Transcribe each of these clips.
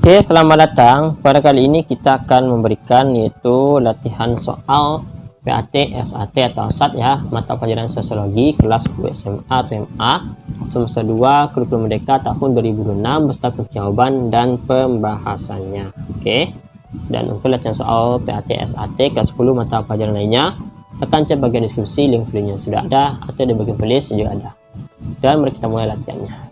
Oke, selamat datang. Pada kali ini kita akan memberikan yaitu latihan soal PAT, SAT atau SAT ya, mata pelajaran sosiologi kelas 10 SMA atau MA semester 2 kurikulum Merdeka tahun 2006 beserta kunci jawaban dan pembahasannya. Oke. Dan untuk latihan soal PAT, SAT kelas 10 mata pelajaran lainnya, tekan cek bagian deskripsi, link videonya sudah ada atau di bagian playlist juga ada. Dan mari kita mulai latihannya.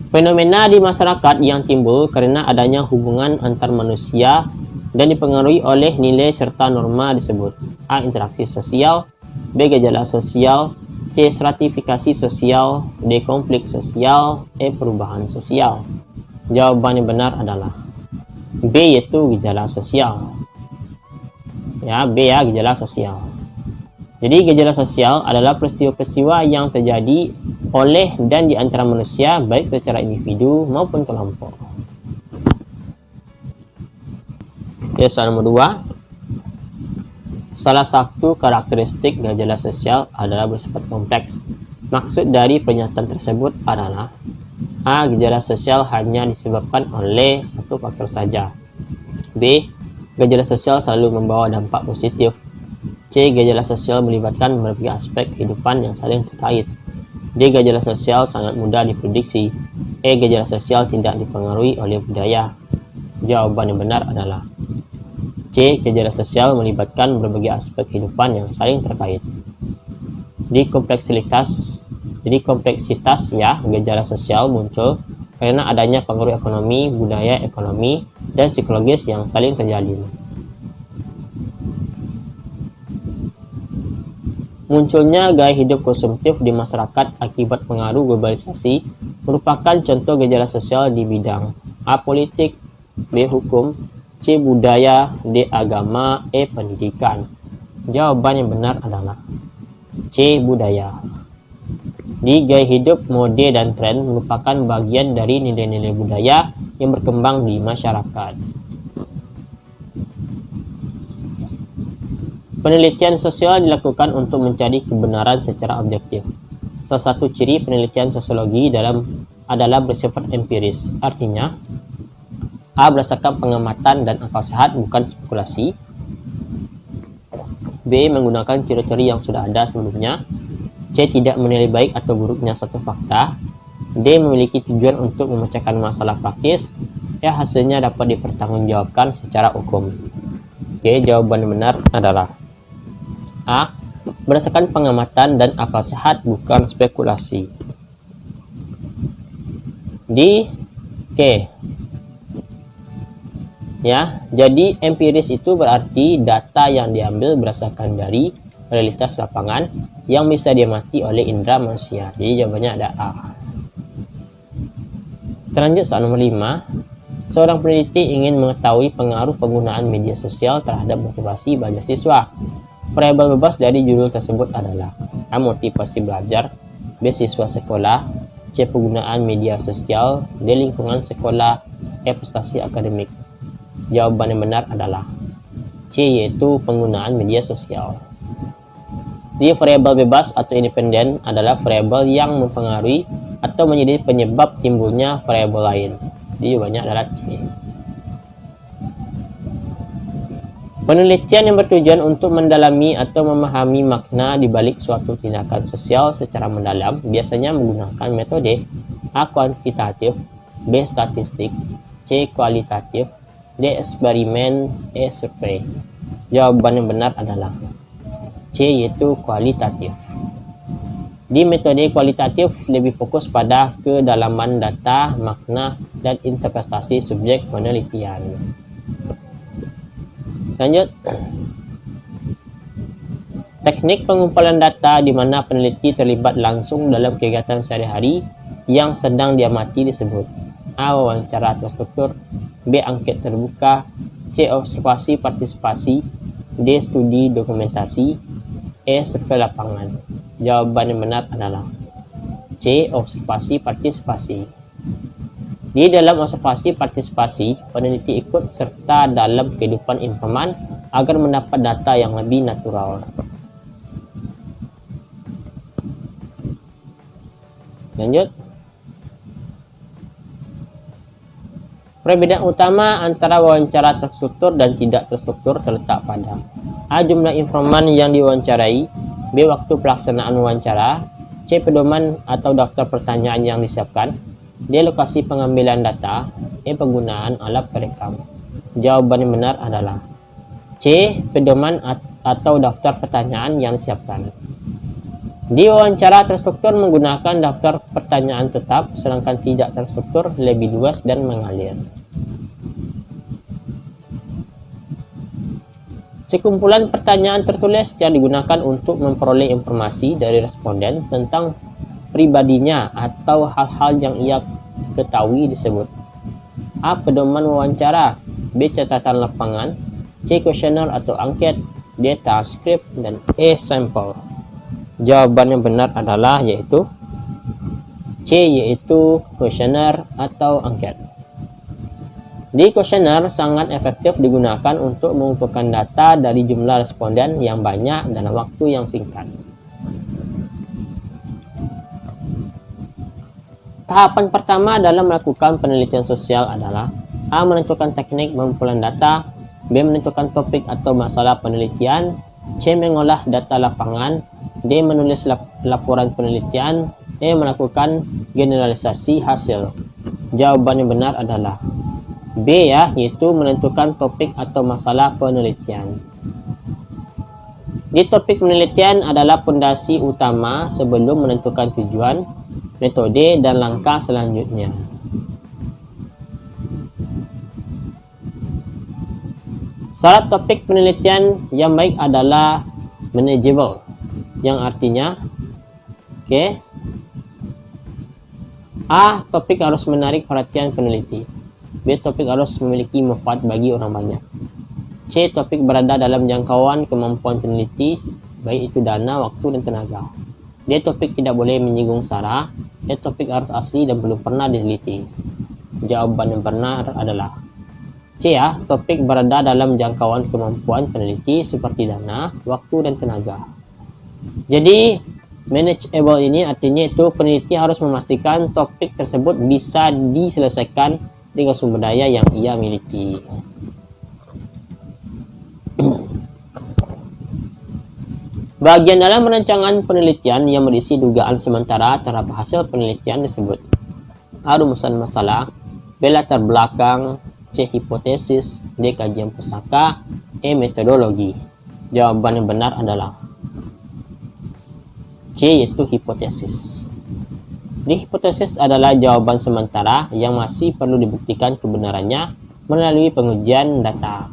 Fenomena di masyarakat yang timbul karena adanya hubungan antar manusia dan dipengaruhi oleh nilai serta norma disebut A. Interaksi sosial, B. Gejala sosial, C. Stratifikasi sosial, D. Konflik sosial, E. Perubahan sosial. Jawaban yang benar adalah B, yaitu gejala sosial. Ya, B ya, gejala sosial. Jadi gejala sosial adalah peristiwa-peristiwa yang terjadi oleh dan di antara manusia baik secara individu maupun kelompok. Oke, soal nomor 2. Salah satu karakteristik gejala sosial adalah bersifat kompleks. Maksud dari pernyataan tersebut adalah A. Gejala sosial hanya disebabkan oleh satu faktor saja. B. Gejala sosial selalu membawa dampak positif. C. Gejala sosial melibatkan berbagai aspek kehidupan yang saling terkait. D. Gejala sosial sangat mudah diprediksi. E. Gejala sosial tidak dipengaruhi oleh budaya. Jawaban yang benar adalah C. Gejala sosial melibatkan berbagai aspek kehidupan yang saling terkait. Jadi kompleksitas ya, gejala sosial muncul karena adanya pengaruh ekonomi, budaya, ekonomi, dan psikologis yang saling terjalin. Munculnya gaya hidup konsumtif di masyarakat akibat pengaruh globalisasi merupakan contoh gejala sosial di bidang A. Politik, B. Hukum, C. Budaya, D. Agama, E. Pendidikan. Jawaban yang benar adalah C. Budaya. Di gaya hidup, mode, dan tren merupakan bagian dari nilai-nilai budaya yang berkembang di masyarakat. Penelitian sosial dilakukan untuk mencari kebenaran secara objektif. Salah satu ciri penelitian sosiologi adalah bersifat empiris. Artinya, A. Berdasarkan pengamatan dan akal sehat, bukan spekulasi. B. Menggunakan ciri-ciri yang sudah ada sebelumnya. C. Tidak menilai baik atau buruknya suatu fakta. D. Memiliki tujuan untuk memecahkan masalah praktis. E. Hasilnya dapat dipertanggungjawabkan secara hukum. Oke, jawaban yang benar adalah A. Berdasarkan pengamatan dan akal sehat, bukan spekulasi. D. K. Ya, jadi empiris itu berarti data yang diambil berdasarkan dari realitas lapangan yang bisa diamati oleh indera manusia. Jadi jawabannya ada A. Terlanjut soal nomor 5. Seorang peneliti ingin mengetahui pengaruh penggunaan media sosial terhadap motivasi belajar siswa. Variabel bebas dari judul tersebut adalah A. Motivasi belajar, B. Siswa sekolah, C. Penggunaan media sosial, D. Lingkungan sekolah, E. Prestasi akademik. Jawaban yang benar adalah C, yaitu penggunaan media sosial. Di variabel bebas atau independen adalah variabel yang mempengaruhi atau menjadi penyebab timbulnya variabel lain. Jadi jawabannya adalah C. Penelitian yang bertujuan untuk mendalami atau memahami makna di balik suatu tindakan sosial secara mendalam biasanya menggunakan metode A. Kuantitatif, B. Statistik, C. Kualitatif, D. Eksperimen, E. Survei. Jawaban yang benar adalah C, yaitu kualitatif. Di metode kualitatif lebih fokus pada kedalaman data, makna, dan interpretasi subjek penelitian. Lanjut. Teknik pengumpulan data di mana peneliti terlibat langsung dalam kegiatan sehari-hari yang sedang diamati disebut A. Wawancara terstruktur, B. Angket terbuka, C. Observasi partisipasi, D. Studi dokumentasi, E. Survei lapangan. Jawaban yang benar adalah C. Observasi partisipasi. Di dalam observasi partisipasi, peneliti ikut serta dalam kehidupan informan agar mendapat data yang lebih natural. Lanjut. Perbedaan utama antara wawancara terstruktur dan tidak terstruktur terletak pada A. Jumlah informan yang diwawancarai, B. Waktu pelaksanaan wawancara, C. Pedoman atau daftar pertanyaan yang disiapkan, D. Lokasi pengambilan data, E. Penggunaan alat perekam. Jawaban yang benar adalah C. Pedoman atau daftar pertanyaan yang disiapkan. Di wawancara terstruktur menggunakan daftar pertanyaan tetap, sedangkan tidak terstruktur lebih luas dan mengalir. Sekumpulan pertanyaan tertulis yang digunakan untuk memperoleh informasi dari responden tentang pribadinya atau hal-hal yang ia ketahui disebut A. Pedoman wawancara, B. Catatan lapangan, C. Kuesioner atau angket, D. Transkrip, dan E. Sampel. Jawaban yang benar adalah yaitu C, yaitu kuesioner atau angket. Di kuesioner sangat efektif digunakan untuk mengumpulkan data dari jumlah responden yang banyak dalam waktu yang singkat. Tahapan pertama dalam melakukan penelitian sosial adalah A. Menentukan teknik pengumpulan data, B. Menentukan topik atau masalah penelitian, C. Mengolah data lapangan, D. Menulis laporan penelitian, E. Melakukan generalisasi hasil. Jawaban yang benar adalah B, yaitu menentukan topik atau masalah penelitian. Di topik penelitian adalah pondasi utama sebelum menentukan tujuan, metode, dan langkah selanjutnya. Syarat topik penelitian yang baik adalah manageable, yang artinya A. Topik harus menarik perhatian peneliti, B. Topik harus memiliki manfaat bagi orang banyak, C. Topik berada dalam jangkauan kemampuan peneliti, baik itu dana, waktu, dan tenaga, D. Topik tidak boleh menyinggung sara, E. Topik harus asli dan belum pernah diteliti. Jawaban yang benar adalah C, topik berada dalam jangkauan kemampuan peneliti seperti dana, waktu, dan tenaga. Jadi, manageable ini artinya itu peneliti harus memastikan topik tersebut bisa diselesaikan dengan sumber daya yang ia miliki. Bagian dalam perancangan penelitian yang berisi dugaan sementara terhadap hasil penelitian disebut A. Rumusan masalah, B. Latar belakang, C. Hipotesis, D. Kajian pustaka, E. Metodologi. Jawaban yang benar adalah C, yaitu hipotesis. Di hipotesis adalah jawaban sementara yang masih perlu dibuktikan kebenarannya melalui pengujian data.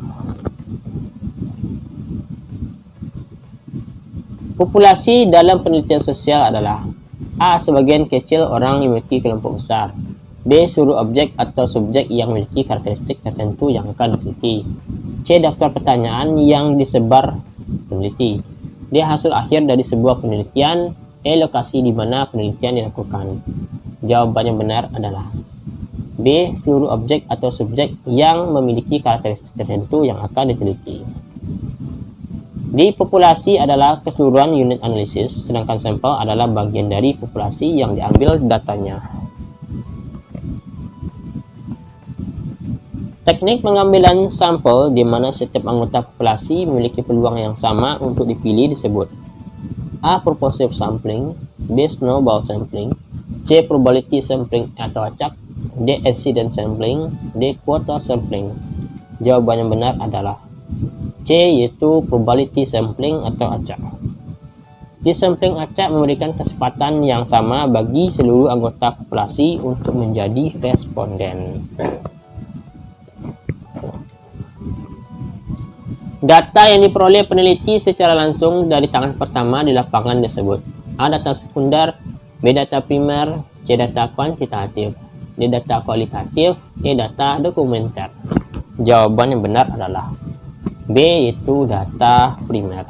Populasi dalam penelitian sosial adalah A. Sebagian kecil orang yang memiliki kelompok besar, B. Seluruh objek atau subjek yang memiliki karakteristik tertentu yang akan diteliti, C. Daftar pertanyaan yang disebar peneliti, D. Hasil akhir dari sebuah penelitian, E. Lokasi di mana penelitian dilakukan. Jawaban yang benar adalah B. Seluruh objek atau subjek yang memiliki karakteristik tertentu yang akan diteliti. Di populasi adalah keseluruhan unit analisis, sedangkan sampel adalah bagian dari populasi yang diambil datanya. Teknik pengambilan sampel di mana setiap anggota populasi memiliki peluang yang sama untuk dipilih disebut A. Purposive sampling, B. Snowball sampling, C. Probability sampling atau acak, D. Incident sampling, D. Quota sampling. Jawaban yang benar adalah C, yaitu probability sampling atau acak. Di sampling acak memberikan kesempatan yang sama bagi seluruh anggota populasi untuk menjadi responden. Data yang diperoleh peneliti secara langsung dari tangan pertama di lapangan disebut A. Data sekunder, B. Data primer, C. Data kuantitatif, D. Data kualitatif, E. Data dokumenter. Jawaban yang benar adalah B, yaitu data primer.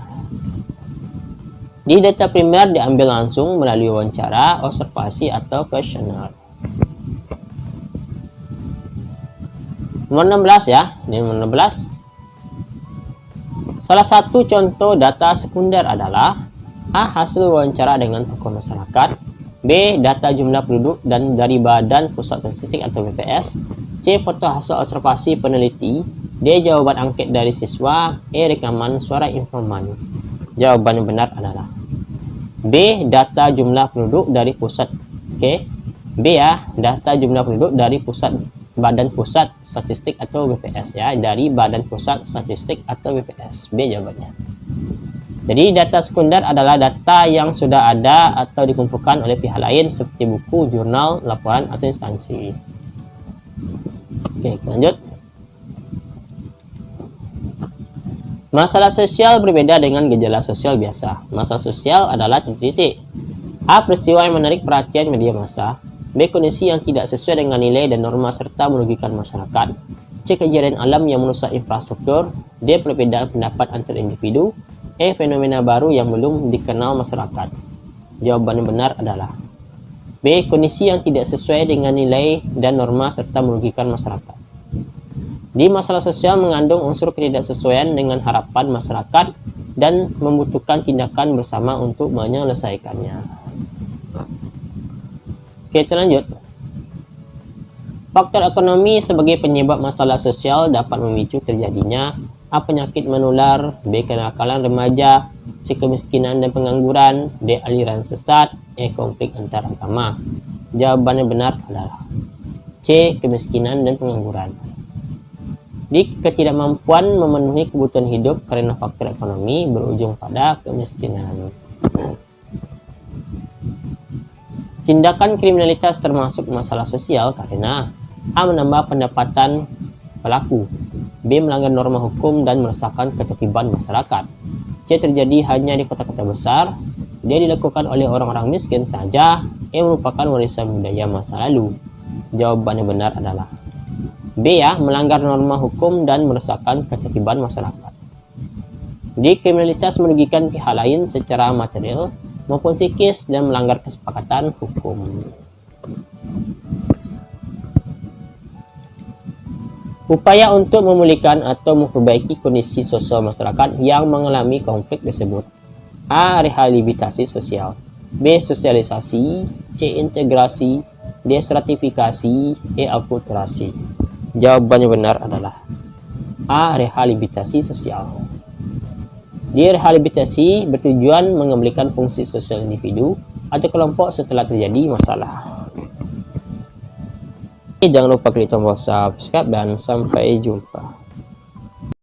Di data primer diambil langsung melalui wawancara, observasi, atau kuesioner. Nomor 16 ya, ini nomor 16. Salah satu contoh data sekunder adalah A. Hasil wawancara dengan tokoh masyarakat, B. Data jumlah penduduk dan dari Badan Pusat Statistik atau BPS, C. Foto hasil observasi peneliti. D. Jawaban angket dari siswa. E. Rekaman suara informan. Jawaban yang benar adalah B. Data jumlah penduduk dari pusat. Oke, B ya, data jumlah penduduk dari Badan Pusat Statistik atau BPS ya, dari Badan Pusat Statistik atau BPS. B jawabannya. Jadi data sekunder adalah data yang sudah ada atau dikumpulkan oleh pihak lain seperti buku, jurnal, laporan, atau instansi. Oke, lanjut. Masalah sosial berbeda dengan gejala sosial biasa. Masalah sosial adalah titik-titik. A. Peristiwa yang menarik perhatian media massa. B. Kondisi yang tidak sesuai dengan nilai dan norma serta merugikan masyarakat. C. Kejadian alam yang merusak infrastruktur. D. Perbedaan pendapat antar individu. E. Fenomena baru yang belum dikenal masyarakat. Jawaban yang benar adalah B. Kondisi yang tidak sesuai dengan nilai dan norma serta merugikan masyarakat. Di masalah sosial mengandung unsur ketidaksesuaian dengan harapan masyarakat dan membutuhkan tindakan bersama untuk menyelesaikannya. Oke, kita lanjut. Faktor ekonomi sebagai penyebab masalah sosial dapat memicu terjadinya A. Penyakit menular. B. Kenakalan remaja. C. Kemiskinan dan pengangguran. D. Aliran sesat. E. Konflik antar agama. Jawaban yang benar adalah C. Kemiskinan dan pengangguran. Di ketidakmampuan memenuhi kebutuhan hidup karena faktor ekonomi berujung pada kemiskinan. Tindakan kriminalitas termasuk masalah sosial karena A. Menambah pendapatan pelaku. B. Melanggar norma hukum dan meresahkan ketertiban masyarakat. C. Terjadi hanya di kota-kota besar. D. Dilakukan oleh orang-orang miskin saja. E. Merupakan warisan budaya masa lalu. Jawaban yang benar adalah B ya, melanggar norma hukum dan meresahkan ketertiban masyarakat. Di kriminalitas merugikan pihak lain secara material maupun psikis dan melanggar kesepakatan hukum. Upaya untuk memulihkan atau memperbaiki kondisi sosial masyarakat yang mengalami konflik tersebut. A. Rehabilitasi sosial. B. Sosialisasi. C. Integrasi. D. Stratifikasi. E. Akulturasi. Jawaban yang benar adalah A. Rehabilitasi sosial. Di rehabilitasi bertujuan mengembalikan fungsi sosial individu atau kelompok setelah terjadi masalah. Jangan lupa klik tombol subscribe dan sampai jumpa.